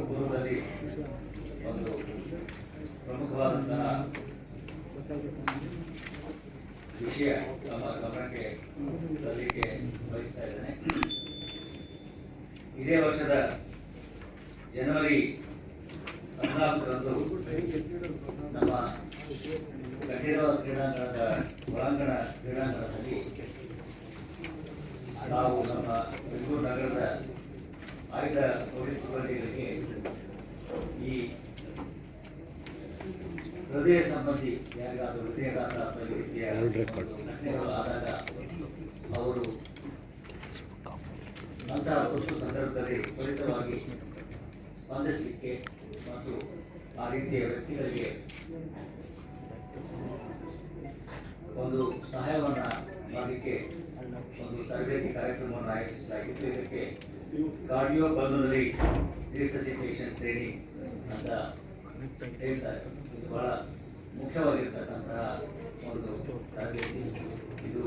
ಪೂರ್ವದಲ್ಲಿ ಒಂದು ಪ್ರಮುಖವಾದಂತಹ ವಿಷಯ ನಮ್ಮ ಗಮನಕ್ಕೆ ತರಲಿಕ್ಕೆ ಬಯಸ್ತಾ ಇದ್ದೇನೆ. ಇದೇ ವರ್ಷದ ಜನವರಿ 14ರಂದು ನಮ್ಮ ಕಂಠೀರವ ಕ್ರೀಡಾಂಗಣದ ಒಳಾಂಗಣ ಕ್ರೀಡಾಂಗಣದಲ್ಲಿ ನಾವು ನಮ್ಮ ಬೆಂಗಳೂರು ನಗರದ ಆಯ್ದ ಪೊಲೀಸ್ ಸಿಬ್ಬಂದಿಗಳಿಗೆ ಈ ಹೃದಯ ಸಂಬಂಧಿ ಯಾರಿಗಾದರೂ ಹೃದಯಘಾತ ಅಥವಾ ಈ ರೀತಿಯ ಘಟನೆಗಳು ಆದಾಗ ಅವರು ಅಂತಹ ತುರ್ತು ಸಂದರ್ಭದಲ್ಲಿ ತ್ವರಿತವಾಗಿ ಸ್ಪಂದಿಸಲಿಕ್ಕೆ ಮತ್ತು ಆ ರೀತಿಯ ವ್ಯಕ್ತಿಗಳಿಗೆ ಒಂದು ಸಹಾಯವನ್ನು ಮಾಡಲಿಕ್ಕೆ ಒಂದು ತರಬೇತಿ ಕಾರ್ಯಕ್ರಮವನ್ನು ಆಯೋಜಿಸಲಾಗಿತ್ತು. ಇದಕ್ಕೆ ಕಾರ್ಡಿಯೋ ಪಲ್ಮನರಿ ರಿಸಸಿಟೇಷನ್ ಟ್ರೈನಿಂಗ್ ಅಂತ ಹೇಳ್ತಾರೆ. ಇದು ಬಹಳ ಮುಖ್ಯವಾಗಿರ್ತಕ್ಕಂತಹ ಒಂದು ತರಬೇತಿ. ಇದು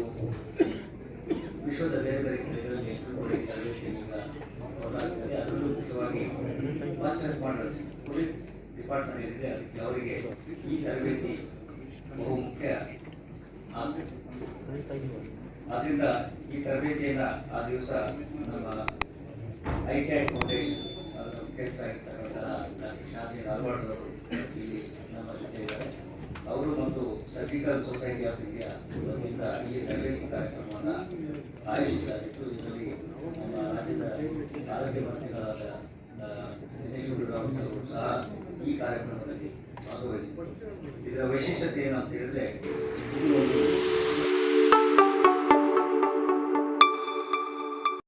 ವಿಶ್ವದ ಬೇರೆ ಬೇರೆ ಕಡೆಗಳಲ್ಲಿ ತರಬೇತಿ ಕೊಡಲಾಗ್ತದೆ. ಅದರಲ್ಲೂ ಮುಖ್ಯವಾಗಿ ಫಸ್ಟ್ ರೆಸ್ಪಾಂಡರ್ಸ್ ಪೊಲೀಸ್ ಡಿಪಾರ್ಟ್ಮೆಂಟ್ ಏನಿದೆ ಅದಕ್ಕೆ ಅವರಿಗೆ ಈ ತರಬೇತಿ ಬಹು ಮುಖ್ಯ. ಆದ್ದರಿಂದ ಈ ತರಬೇತಿಯನ್ನು ಆ ದಿವಸ ನಮ್ಮ ಐಕ್ಯಾಟ್ ಫೌಂಡೇಶನ್ ಅದರ ಮುಖ್ಯಸ್ಥರಾಗಿರ್ತಕ್ಕಂತಹ ಡಾಕ್ಟರ್ ಶಾಂತಿನ್ ಅಲ್ವಾರ್ಡ್ ಅವರು ಇಲ್ಲಿ ನಮ್ಮ ಜೊತೆ ಇದ್ದಾರೆ. ಅವರು ಮತ್ತು ಸರ್ಜಿಕಲ್ ಸೊಸೈಟಿ ಆಫ್ ಇಂಡಿಯಾ ವತಿಯಿಂದ ಈ ತರಬೇತಿ ಕಾರ್ಯಕ್ರಮವನ್ನು ಆಯೋಜಿಸಲಾಗಿತ್ತು. ಇದರಲ್ಲಿ ನಮ್ಮ ರಾಜ್ಯದ ಆರೋಗ್ಯ ಮಂತ್ರಿಗಳಾದ ದಿನೇಶ್ ಗುಂಡೂರಾವ್ ಅವರು ಸಹ ಈ ಕಾರ್ಯಕ್ರಮದಲ್ಲಿ ಭಾಗವಹಿಸಿದರು. ಇದರ ವೈಶಿಷ್ಟ್ಯತೆ ಏನು ಅಂತ ಹೇಳಿದ್ರೆ, ಇದು ಒಂದು